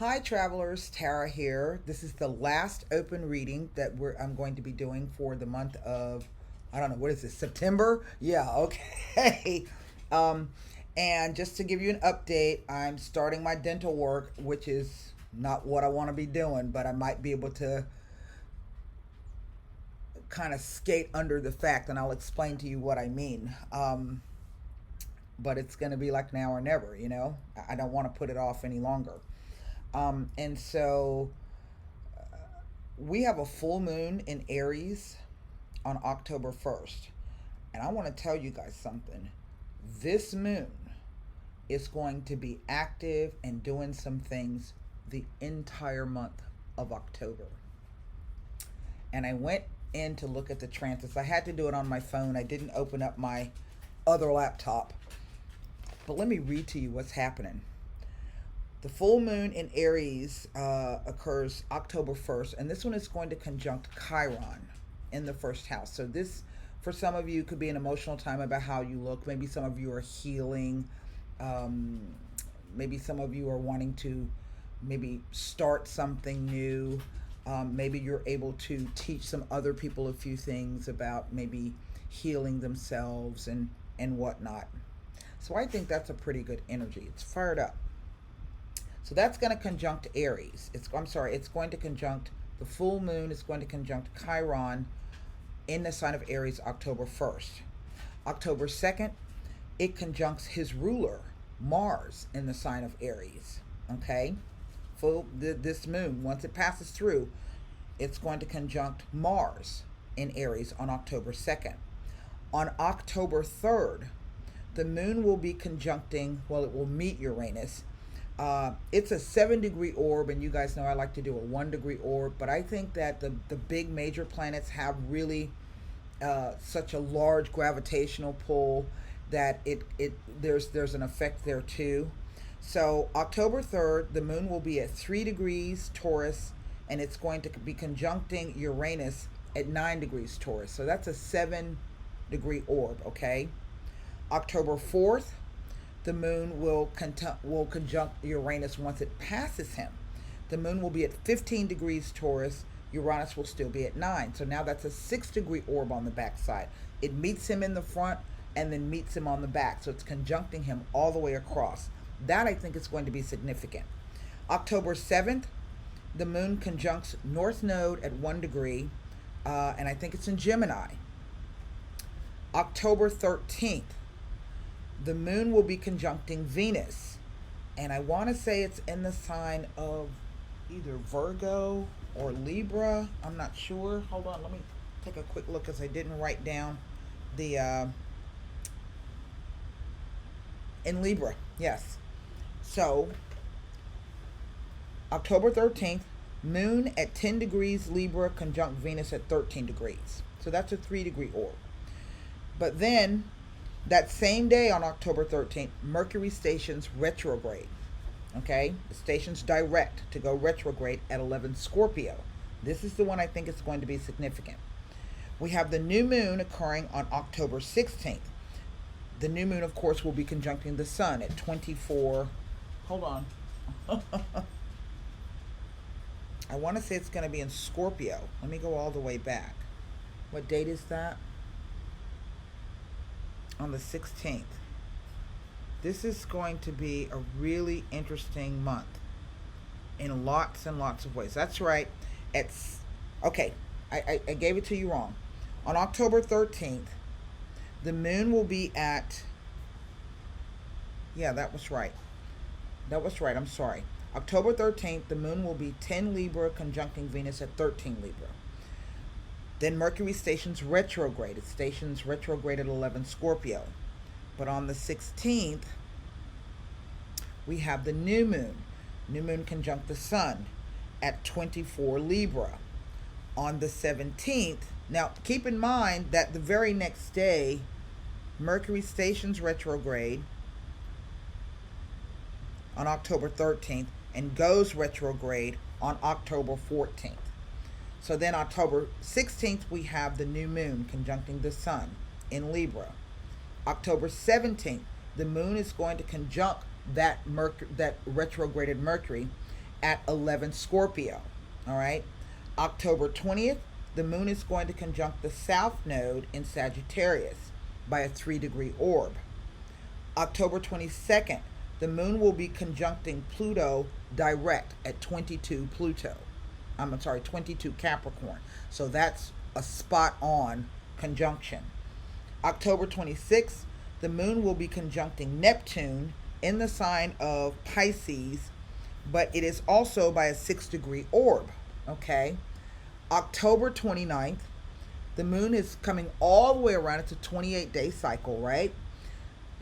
Hi, travelers. Tara here. This is the last open reading that I'm going to be doing for the month of, I don't know, what is this, September? Yeah, okay. um, and just to give you an update, I'm starting my dental work, which is not what I want to be doing, but I might be able to kind of skate under the fact, and I'll explain to you what I mean. But it's going to be like now or never, you know? I don't want to put it off any longer. And so we have a full moon in Aries on October 1st. And I want to tell you guys something. This moon is going to be active and doing some things the entire month of October. And I went in to look at the transits. I had to do it on my phone. I didn't open up my other laptop. But let me read to you what's happening. The full moon in Aries occurs October 1st, and this one is going to conjunct Chiron in the first house. So this, for some of you, could be an emotional time about how you look. Maybe some of you are healing. Maybe some of you are wanting to maybe start something new. Maybe you're able to teach some other people a few things about maybe healing themselves and whatnot. So I think that's a pretty good energy. It's fired up. So that's going to conjunct Aries. It's going to conjunct the full moon. It's going to conjunct Chiron in the sign of Aries October 1st. October 2nd, it conjuncts his ruler, Mars, in the sign of Aries. Okay? This moon, once it passes through, it's going to conjunct Mars in Aries on October 2nd. On October 3rd, the moon will be conjuncting, well, it will meet Uranus. It's a 7-degree orb, and you guys know I like to do a 1-degree orb, but I think that the big major planets have really such a large gravitational pull that there's an effect there too. So October 3rd, the moon will be at 3 degrees Taurus, and it's going to be conjuncting Uranus at 9 degrees Taurus. So that's a 7-degree orb, okay? October 4th, the moon will conjunct Uranus once it passes him. The moon will be at 15 degrees Taurus. Uranus will still be at 9. So now that's a 6-degree orb on the backside. It meets him in the front and then meets him on the back. So it's conjuncting him all the way across. That, I think, is going to be significant. October 7th, the moon conjuncts North Node at 1 degree, and I think it's in Gemini. October 13th, the moon will be conjuncting Venus, and I want to say it's in the sign of either Virgo or Libra. I'm not sure. Hold on, let me take a quick look, because I didn't write down the in Libra. Yes. So October 13th, moon at 10 degrees Libra conjunct Venus at 13 degrees. So that's a 3-degree orb. But then that same day on October 13th, Mercury stations retrograde. Okay? It stations direct to go retrograde at 11 Scorpio. This is the one I think is going to be significant. We have the new moon occurring on October 16th. The new moon, of course, will be conjuncting the sun at 24. Hold on. I want to say it's going to be in Scorpio. Let me go all the way back. What date is that? On the 16th. This is going to be a really interesting month in lots and lots of ways. That's right. Okay, I gave it to you wrong. On October 13th, the moon will be at, yeah, that was right. I'm sorry. October 13th, the moon will be 10 Libra conjuncting Venus at 13 Libra. Then Mercury stations retrograde. It stations retrograde at 11 Scorpio. But on the 16th, we have the new moon. New moon conjunct the sun at 24 Libra. On the 17th, now keep in mind that the very next day, Mercury stations retrograde on October 13th and goes retrograde on October 14th. So then October 16th, we have the new moon conjuncting the sun in Libra. October 17th, the moon is going to conjunct that retrograded Mercury at 11 Scorpio. All right. October 20th, the moon is going to conjunct the south node in Sagittarius by a 3-degree orb. October 22nd, the moon will be conjuncting Pluto direct at 22 Pluto. 22 Capricorn. So that's a spot on conjunction. October 26th, the moon will be conjuncting Neptune in the sign of Pisces, but it is also by a 6-degree orb. Okay. October 29th, the moon is coming all the way around. It's a 28-day cycle, right?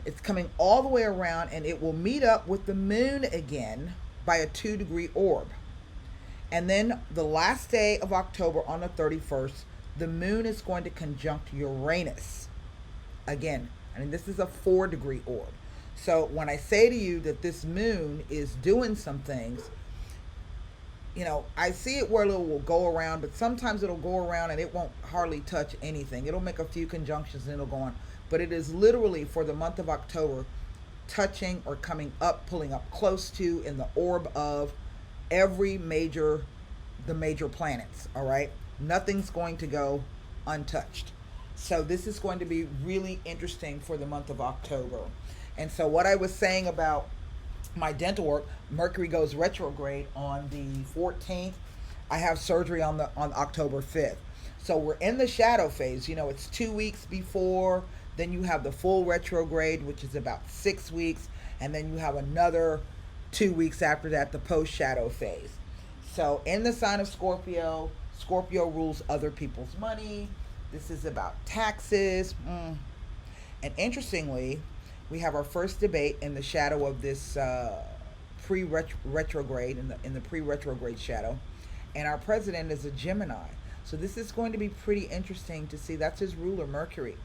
It's coming all the way around, and it will meet up with the moon again by a 2-degree orb. And then the last day of October, on the 31st, the moon is going to conjunct Uranus again. And this is a 4-degree orb. So when I say to you that this moon is doing some things, you know, I see it where it will go around, but sometimes it'll go around and it won't hardly touch anything. It'll make a few conjunctions and it'll go on. But it is literally for the month of October touching or coming up, pulling up close to in the orb of the major planets. All right. Nothing's going to go untouched. So this is going to be really interesting for the month of October. And so what I was saying about my dental work, Mercury goes retrograde on the 14th. I have surgery on October 5th. So we're in the shadow phase. You know, it's 2 weeks before. Then you have the full retrograde, which is about 6 weeks. And then you have another 2 weeks after that, the post-shadow phase. So in the sign of Scorpio, Scorpio rules other people's money. This is about taxes. And interestingly, we have our first debate in the shadow of this pre-retrograde, in the pre-retrograde shadow. And our president is a Gemini. So this is going to be pretty interesting to see. That's his ruler, Mercury.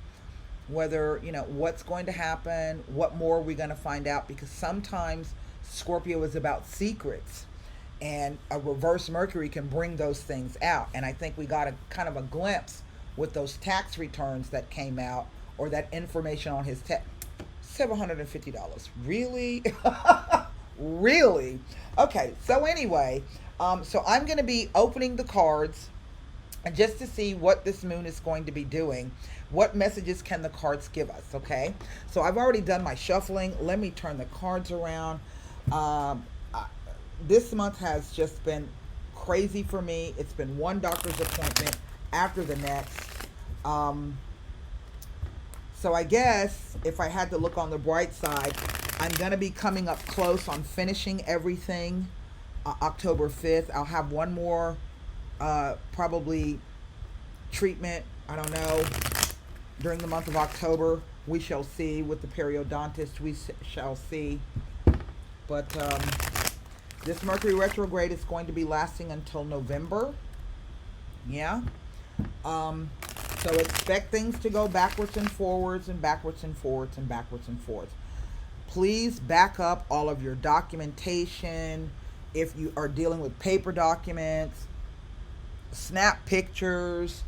Whether, you know, what's going to happen, what more are we going to find out? Because sometimes Scorpio is about secrets. And a reverse Mercury can bring those things out. And I think we got a kind of a glimpse with those tax returns that came out, or that information on his $750. Really? Really? Okay, so anyway, so I'm going to be opening the cards just to see what this moon is going to be doing. What messages can the cards give us, okay? So I've already done my shuffling. Let me turn the cards around. This month has just been crazy for me. It's been one doctor's appointment after the next. So I guess if I had to look on the bright side, I'm going to be coming up close on finishing everything October 5th. I'll have one more probably treatment, I don't know, during the month of October. We shall see. With the periodontist, we shall see. But this Mercury retrograde is going to be lasting until November. Yeah. So expect things to go backwards and forwards and backwards and forwards and backwards and forwards. Please back up all of your documentation. If you are dealing with paper documents, snap pictures,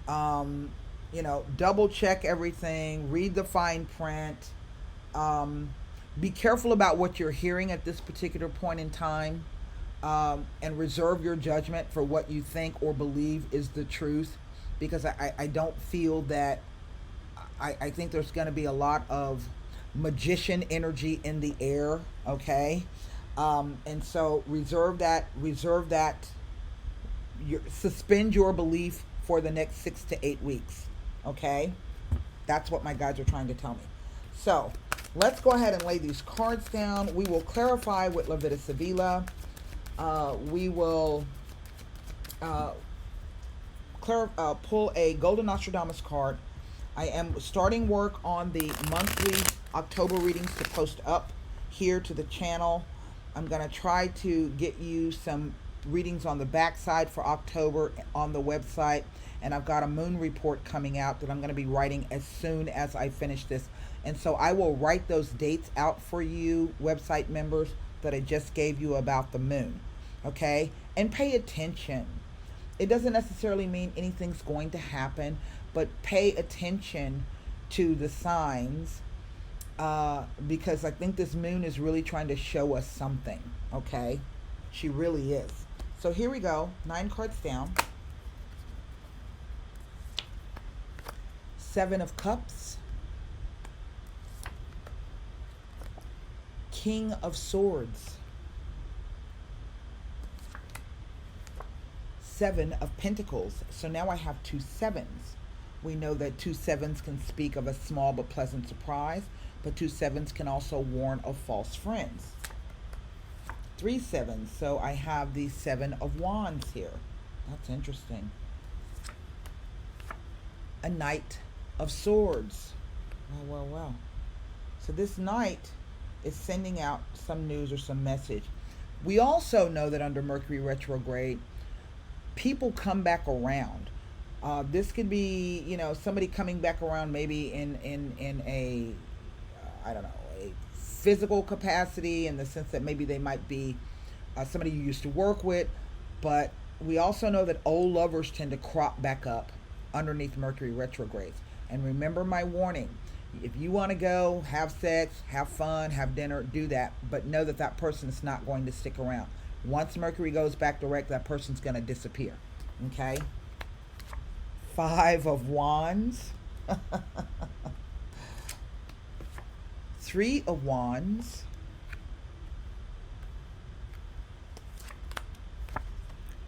you know, double check everything, read the fine print. Be careful about what you're hearing at this particular point in time, and reserve your judgment for what you think or believe is the truth, because I don't feel that, I think there's going to be a lot of magician energy in the air, okay? And so reserve that, suspend your belief for the next 6 to 8 weeks, okay? That's what my guides are trying to tell me. So let's go ahead and lay these cards down. We will clarify with La Vida Sevilla. We will pull a Golden Nostradamus card. I am starting work on the monthly October readings to post up here to the channel. I'm going to try to get you some readings on the backside for October on the website. And I've got a moon report coming out that I'm going to be writing as soon as I finish this. And so I will write those dates out for you, website members, that I just gave you about the moon. Okay? And pay attention. It doesn't necessarily mean anything's going to happen, but pay attention to the signs, because I think this moon is really trying to show us something. Okay? She really is. So here we go. 9 cards down. 7 of Cups. King of Swords. 7 of Pentacles. So now I have 2 sevens. We know that 2 sevens can speak of a small but pleasant surprise, but 2 sevens can also warn of false friends. 3 sevens. So I have the 7 of Wands here. That's interesting. A Knight of Swords. Well. So this Knight is sending out some news or some message. We also know that under Mercury retrograde, people come back around. This could be, somebody coming back around maybe in a, I don't know, a physical capacity, in the sense that maybe they might be somebody you used to work with. But we also know that old lovers tend to crop back up underneath Mercury retrogrades. And remember my warning. If you want to go, have sex, have fun, have dinner, do that. But know that that person is not going to stick around. Once Mercury goes back direct, that person's going to disappear. Okay? 5 of Wands. 3 of Wands.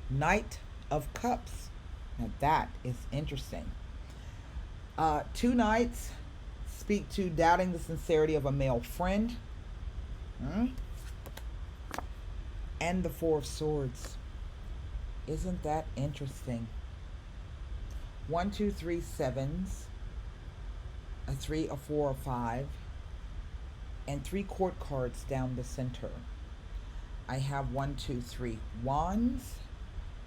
Knight of Cups. Now that is interesting. 2 Knights speak to doubting the sincerity of a male friend. And the 4 of Swords. Isn't that interesting? 1, 2, 3 sevens. A 3, a 4, a 5. And 3 court cards down the center. I have 1, 2, 3 Wands.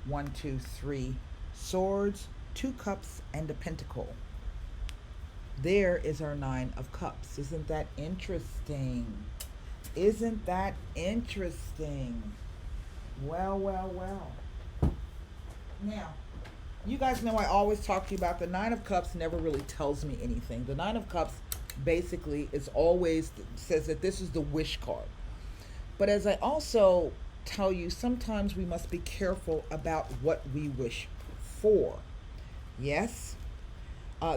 1, 2, 3 Swords. 2 Cups and a Pentacle. There is our 9 of Cups. Isn't that interesting? Isn't that interesting? Well. Now, you guys know I always talk to you about the 9 of Cups never really tells me anything. The 9 of Cups basically is always says that this is the wish card. But as I also tell you, sometimes we must be careful about what we wish for. Yes?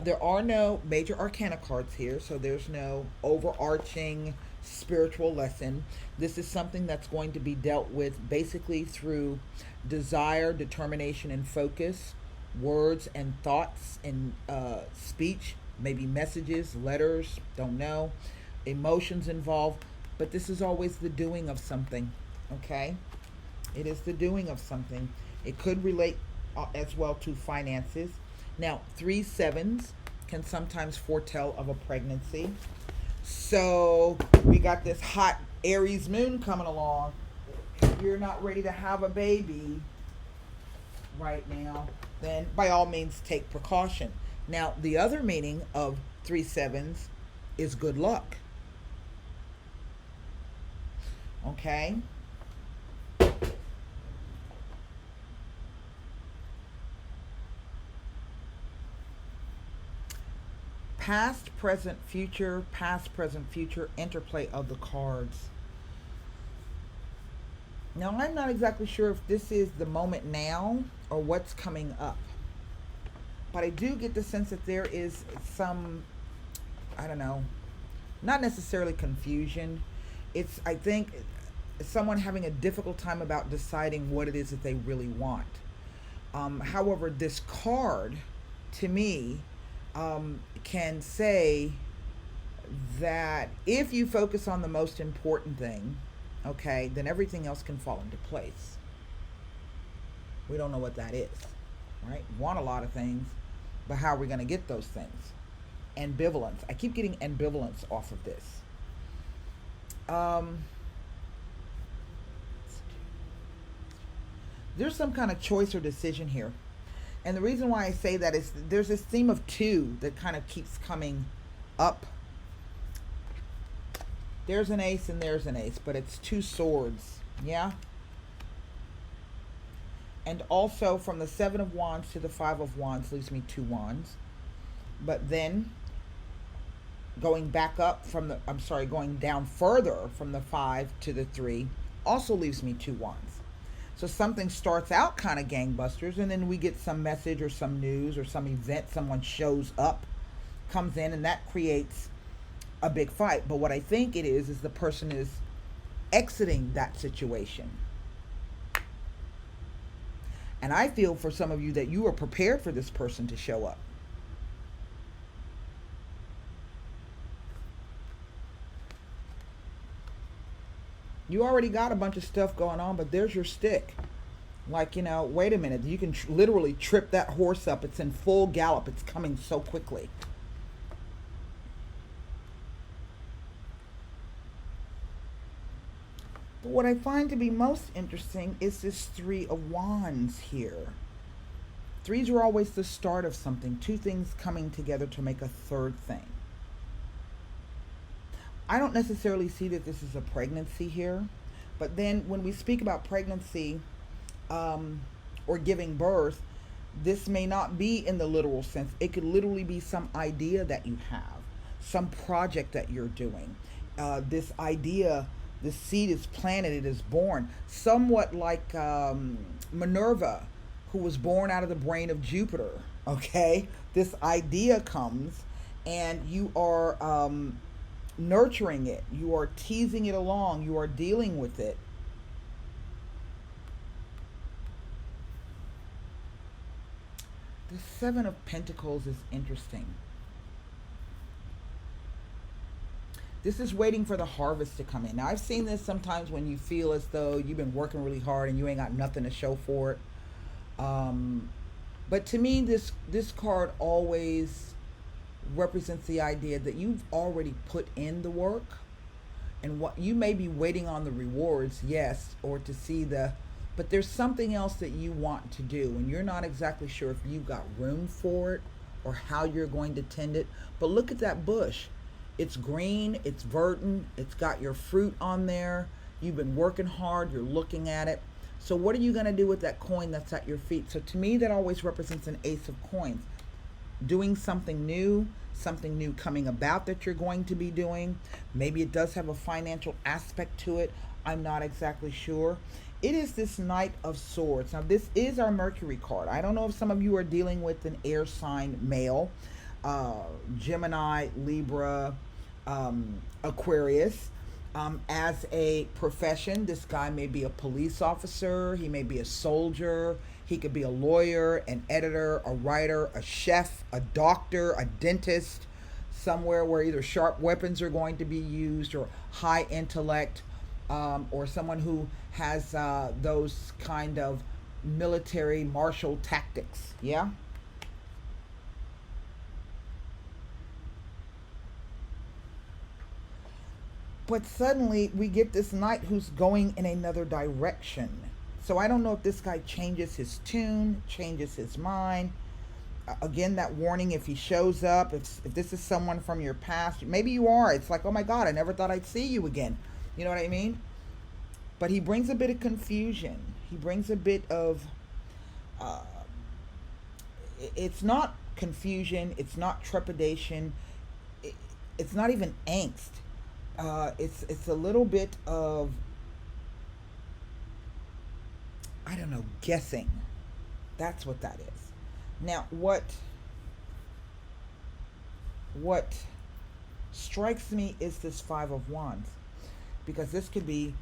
There are no major arcana cards here, so there's no overarching spiritual lesson. This is something that's going to be dealt with basically through desire, determination, and focus, words and thoughts and speech, maybe messages, letters, don't know, emotions involved, but this is always the doing of something, okay? It is the doing of something. It could relate as well to finances. Now, 3 sevens can sometimes foretell of a pregnancy. So we got this hot Aries moon coming along. If you're not ready to have a baby right now, then by all means take precaution. Now, the other meaning of 3 sevens is good luck. Okay? Past, present, future, interplay of the cards. Now, I'm not exactly sure if this is the moment now or what's coming up. But I do get the sense that there is some, I don't know, not necessarily confusion. It's, I think, someone having a difficult time about deciding what it is that they really want. However, this card, to me, can say that if you focus on the most important thing, okay, then everything else can fall into place. We don't know what that is, right? We want a lot of things, but how are we going to get those things? Ambivalence. I keep getting ambivalence off of this. There's some kind of choice or decision here. And the reason why I say that is there's this theme of 2 that kind of keeps coming up. There's an ace and there's an ace, but it's 2 swords. Yeah? And also from the 7 of Wands to the 5 of Wands leaves me 2 wands. But then going back up from the, going down further from the 5 to the 3 also leaves me 2 wands. So something starts out kind of gangbusters, and then we get some message or some news or some event, someone shows up, comes in, and that creates a big fight. But what I think it is the person is exiting that situation. And I feel for some of you that you are prepared for this person to show up. You already got a bunch of stuff going on, but there's your stick. Like, wait a minute. You can literally trip that horse up. It's in full gallop. It's coming so quickly. But what I find to be most interesting is this Three of Wands here. Threes are always the start of something. Two things coming together to make a third thing. I don't necessarily see that this is a pregnancy here. But then when we speak about pregnancy or giving birth, this may not be in the literal sense. It could literally be some idea that you have, some project that you're doing. This idea, the seed is planted, it is born. Somewhat like Minerva, who was born out of the brain of Jupiter. Okay? This idea comes and you are nurturing it. You are teasing it along. You are dealing with it. The Seven of Pentacles is interesting. This is waiting for the harvest to come in. Now, I've seen this sometimes when you feel as though you've been working really hard and you ain't got nothing to show for it. But to me, this card always represents the idea that you've already put in the work, and what you may be waiting on the rewards, yes, or to see but there's something else that you want to do, and you're not exactly sure if you've got room for it or how you're going to tend it. But look at that bush. It's green, it's verdant, it's got your fruit on there. You've been working hard, you're looking at it. So what are you going to do with that coin that's at your feet? So to me, that always represents an Ace of Coins. Doing something new coming about that you're going to be doing. Maybe it does have a financial aspect to it. I'm not exactly sure. It is this Knight of Swords. Now, this is our Mercury card. I don't know if some of you are dealing with an air sign male, Gemini, Libra, Aquarius. As a profession, this guy may be a police officer. He may be a soldier. He could be a lawyer, an editor, a writer, a chef, a doctor, a dentist, somewhere where either sharp weapons are going to be used or high intellect, or someone who has those kind of military martial tactics. Yeah? But suddenly we get this knight who's going in another direction. So I don't know if this guy changes his tune, changes his mind. Again, that warning, if he shows up, if this is someone from your past, maybe you are. It's like, oh my God, I never thought I'd see you again. You know what I mean? But he brings a bit of confusion. He brings a bit of, it's not confusion. It's not trepidation. It's not even angst. It's a little bit of, I don't know, guessing. That's what that is. Now, what strikes me is this Five of Wands, because this could be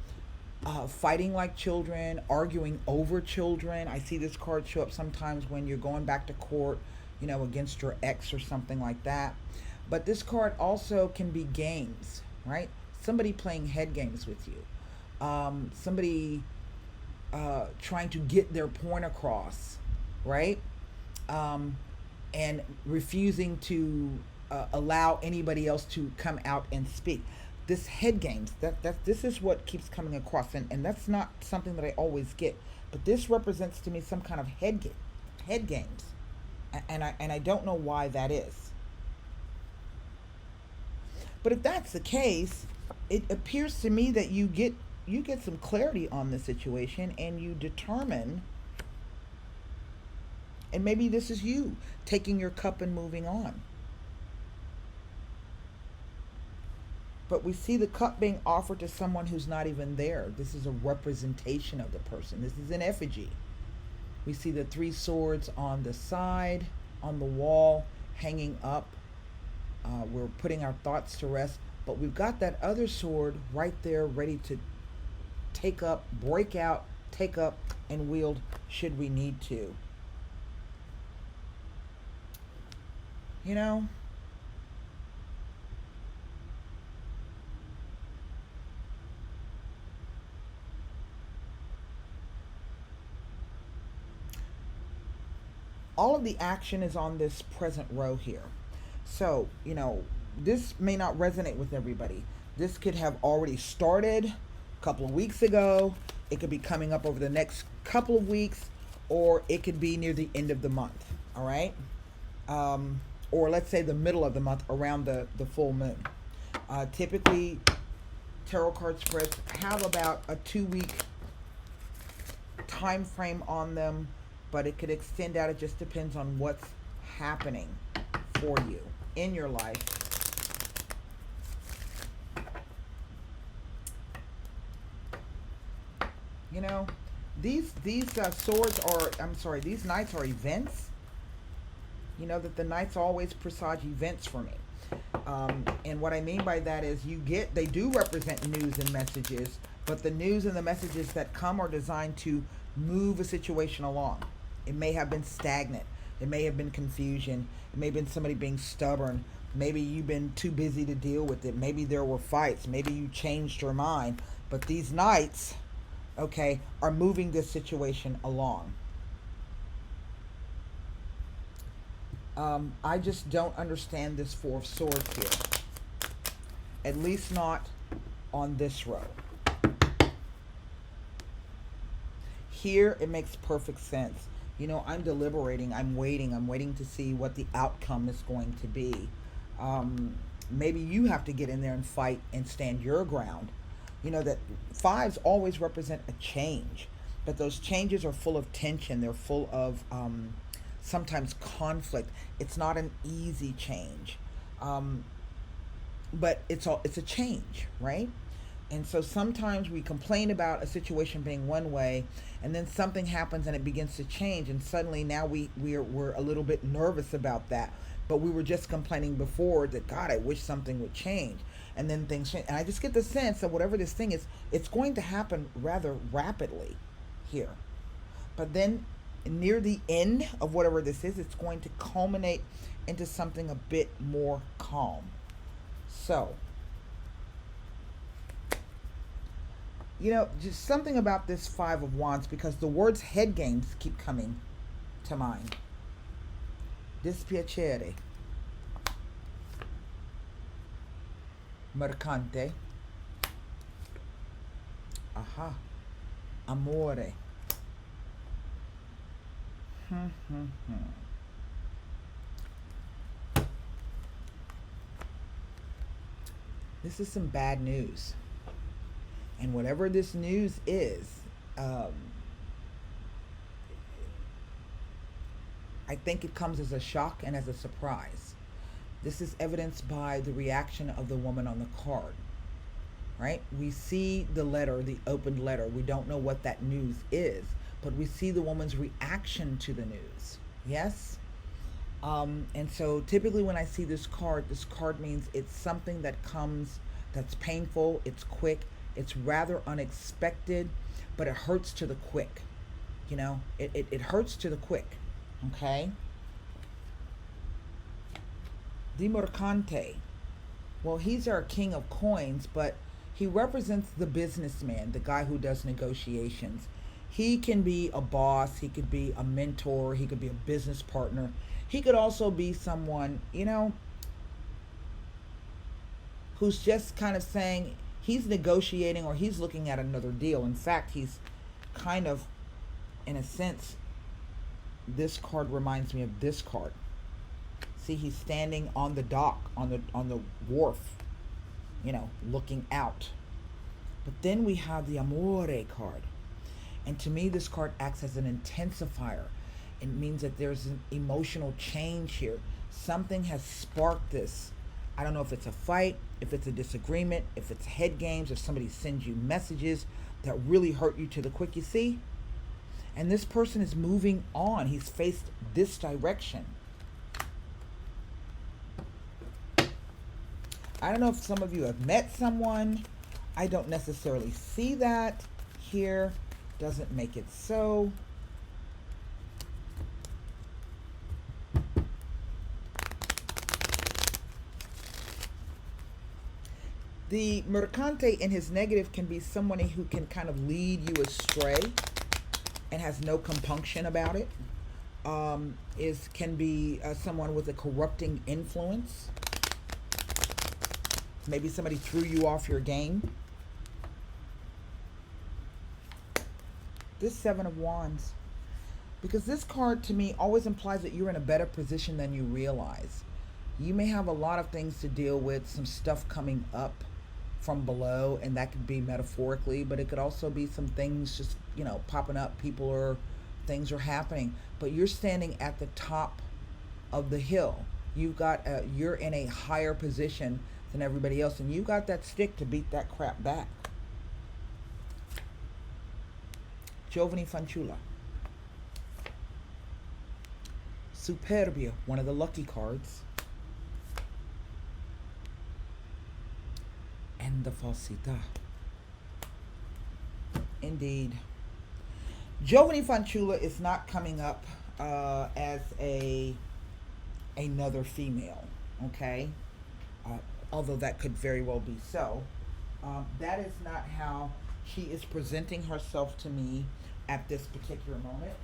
fighting like children, arguing over children. I see this card show up sometimes when you're going back to court, against your ex or something like that. But this card also can be games, right? Somebody playing head games with you. Somebody trying to get their point across, right? And refusing to allow anybody else to come out and speak. This head games, this is what keeps coming across, and that's not something that I always get. But this represents to me some kind of head games, and I don't know why that is. But if that's the case, it appears to me that you get some clarity on the situation, and you determine, and maybe this is you taking your cup and moving on. But we see the cup being offered to someone who's not even there. This is a representation of the person. This is an effigy. We see the three swords on the side, on the wall, hanging up. We're putting our thoughts to rest. But we've got that other sword right there ready to take up, break out, take up, and wield should we need to. You know, all of the action is on this present row here. So, this may not resonate with everybody. This could have already started a couple of weeks ago. It could be coming up over the next couple of weeks, or it could be near the end of the month. All right. Or let's say the middle of the month around the full moon. Typically, tarot card spreads have about a 2-week time frame on them, but it could extend out. It just depends on what's happening for you in your life. These swords are, these knights are events. You know that the knights always presage events for me. And what I mean by that is they do represent news and messages, but the news and the messages that come are designed to move a situation along. It may have been stagnant. It may have been confusion. It may have been somebody being stubborn. Maybe you've been too busy to deal with it. Maybe there were fights. Maybe you changed your mind. But these knights, are moving this situation along. I just don't understand this Four of Swords here. At least not on this row. Here, it makes perfect sense. I'm deliberating. I'm waiting to see what the outcome is going to be. Maybe you have to get in there and fight and stand your ground. That fives always represent a change, but those changes are full of tension. They're full of sometimes conflict. It's not an easy change, but it's a change, right? And so sometimes we complain about a situation being one way, and then something happens and it begins to change, and suddenly now we're a little bit nervous about that. But we were just complaining before that, God, I wish something would change. And then things change. And I just get the sense that whatever this thing is, it's going to happen rather rapidly here. But then near the end of whatever this is, it's going to culminate into something a bit more calm. So, just something about this Five of Wands, because the words head games keep coming to mind. Dispiacere. Mercante. Aha. Amore. This is some bad news. And whatever this news is, I think it comes as a shock and as a surprise. This is evidenced by the reaction of the woman on the card, right? We see the letter, the opened letter. We don't know what that news is, but we see the woman's reaction to the news. Yes? And so typically when I see this card means it's something that comes that's painful, it's quick, it's rather unexpected, but it hurts to the quick. It hurts to the quick. Okay? The Mercante. Well, he's our king of coins, but he represents the businessman, the guy who does negotiations. He can be a boss, he could be a mentor, he could be a business partner. He could also be someone, who's just kind of saying he's negotiating or he's looking at another deal. In fact, he's kind of, in a sense, this card reminds me of this card. See, he's standing on the dock, on the wharf, looking out. But then we have the Amore card. And to me, this card acts as an intensifier. It means that there's an emotional change here. Something has sparked this I don't know if it's a fight, if it's a disagreement, if it's head games, if somebody sends you messages that really hurt you to the quick, you see? And this person is moving on. He's faced this direction. I don't know if some of you have met someone. I don't necessarily see that here. Doesn't make it so. The Mercante in his negative can be someone who can kind of lead you astray and has no compunction about it. Can be someone with a corrupting influence. Maybe somebody threw you off your game. This Seven of Wands. Because this card to me always implies that you're in a better position than you realize. You may have a lot of things to deal with, some stuff coming up from below, and that could be metaphorically, but it could also be some things just, popping up. Things are happening, but you're standing at the top of the hill. You're in a higher position than everybody else, and you got that stick to beat that crap back. Giovani Fanciulla. Superbia, one of the lucky cards. And the Falsità. Indeed. Giovani Fanciulla is not coming up as another female, okay? Although that could very well be so. That is not how she is presenting herself to me at this particular moment.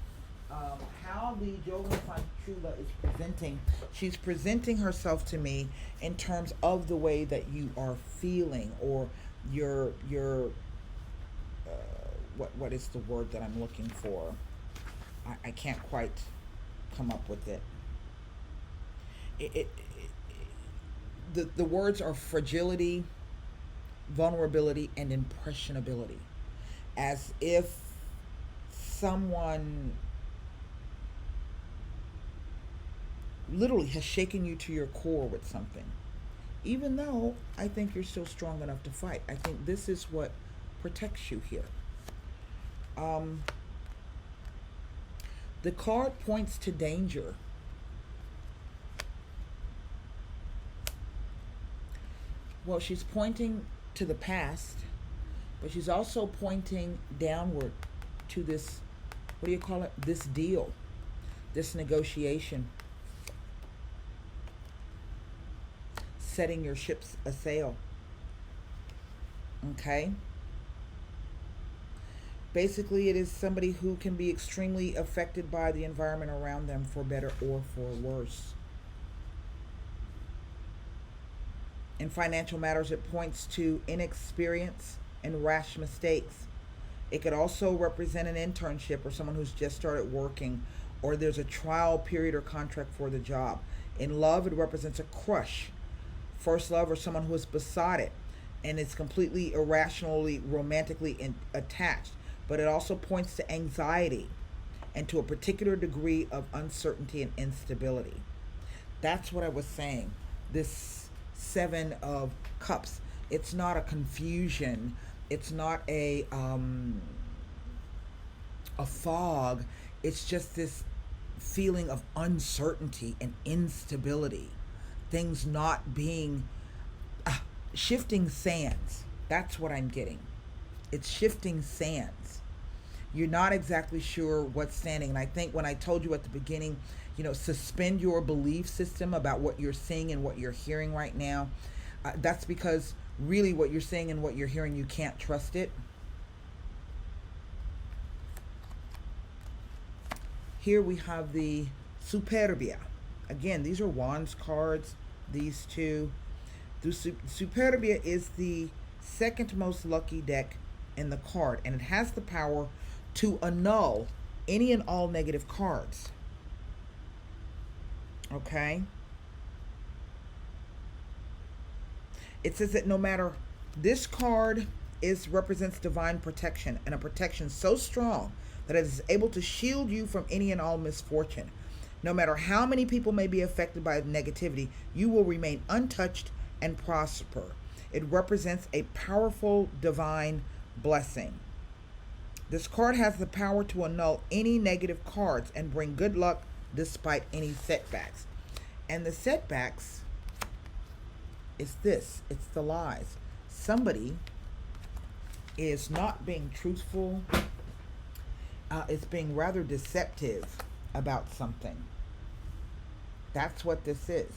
How the Giovani Fanciulla is presenting, she's presenting herself to me in terms of the way that you are feeling, or your what is the word that I'm looking for? I can't quite come up with it. The words are fragility, vulnerability, and impressionability. As if someone literally has shaken you to your core with something. Even though I think you're still strong enough to fight. I think this is what protects you here. The card points to danger. Well, she's pointing to the past, but she's also pointing downward to this, what do you call it? This deal, this negotiation. Setting your ships a sail. Okay? Basically, it is somebody who can be extremely affected by the environment around them, for better or for worse. In financial matters, it points to inexperience and rash mistakes. It could also represent an internship or someone who's just started working, or there's a trial period or contract for the job. In love, it represents a crush, first love, or someone who is besotted and is completely irrationally, romantically attached. But it also points to anxiety and to a particular degree of uncertainty and instability. That's what I was saying. This Seven of Cups. It's not a confusion. It's not a fog. It's just this feeling of uncertainty and instability. Things not being shifting sands. That's what I'm getting. It's shifting sands. You're not exactly sure what's standing. And I think when I told you at the beginning, suspend your belief system about what you're seeing and what you're hearing right now. That's because really what you're seeing and what you're hearing, you can't trust it. Here we have the Superbia. Again, these are Wands cards, these two. The Superbia is the second most lucky deck in the card, and it has the power to annul any and all negative cards. Okay? It says that no matter, this card represents divine protection, and a protection so strong that it is able to shield you from any and all misfortune. No matter how many people may be affected by negativity, you will remain untouched and prosper. It represents a powerful divine blessing. This card has the power to annul any negative cards and bring good luck despite any setbacks. And the setbacks is this, it's the lies. Somebody is not being truthful, it's being rather deceptive about something. That's what this is.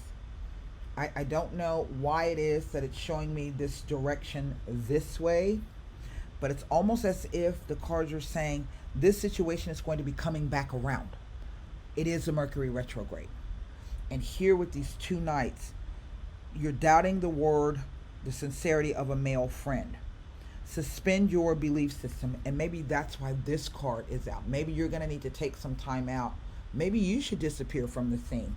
I don't know why it is that it's showing me this direction this way, but it's almost as if the cards are saying this situation is going to be coming back around. It is a Mercury retrograde. And here with these two knights, you're doubting the word, the sincerity of a male friend. Suspend your belief system, and maybe that's why this card is out. Maybe you're going to need to take some time out. Maybe you should disappear from the scene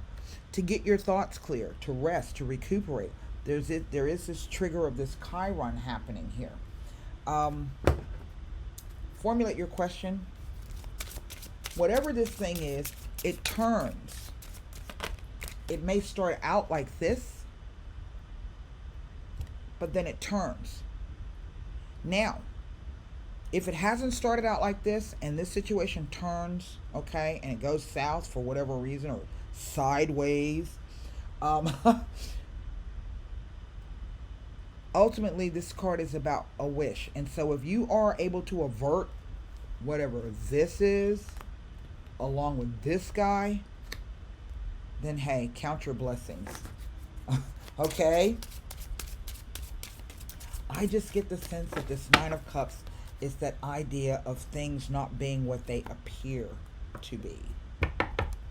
to get your thoughts clear, to rest, to recuperate. There is this trigger of this Chiron happening here. Formulate your question. Whatever this thing is, it turns. It may start out like this, but then it turns. Now, if it hasn't started out like this and this situation turns, okay, and it goes south for whatever reason or sideways, ultimately this card is about a wish. And so if you are able to avert whatever this is along with this guy, then hey, count your blessings. Okay? I just get the sense that this Nine of Cups is that idea of things not being what they appear to be.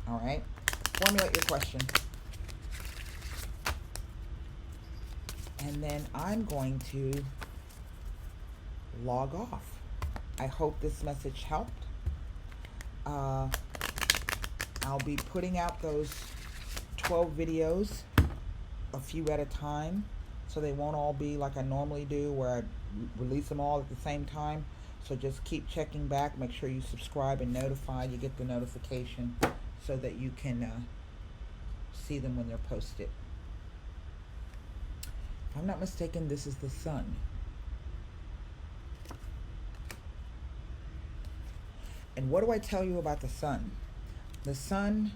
All right? Formulate your question. And then I'm going to log off. I hope this message helped. I'll be putting out those 12 videos a few at a time, so they won't all be like I normally do where I release them all at the same time. So just keep checking back. Make sure you subscribe and notify. You get the notification so that you can see them when they're posted. If I'm not mistaken, this is the sun. And what do I tell you about the sun? The sun,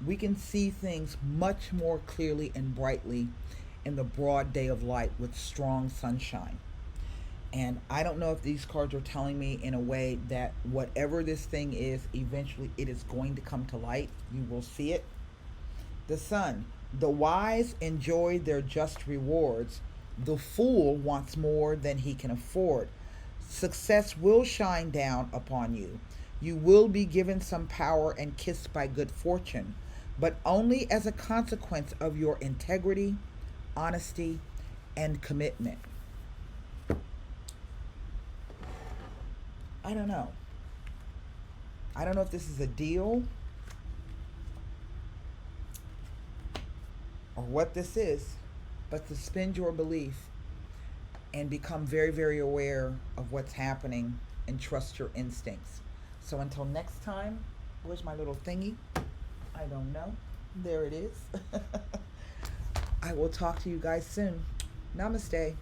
we can see things much more clearly and brightly in the broad day of light with strong sunshine. And I don't know if these cards are telling me in a way that whatever this thing is, eventually it is going to come to light. You will see it. The sun, the wise enjoy their just rewards. The fool wants more than he can afford. Success will shine down upon you. You will be given some power and kissed by good fortune, but only as a consequence of your integrity, honesty, and commitment. I don't know. I don't know if this is a deal or what this is, but suspend your belief and become very, very aware of what's happening and trust your instincts. So until next time, where's my little thingy? I don't know. There it is. I will talk to you guys soon. Namaste.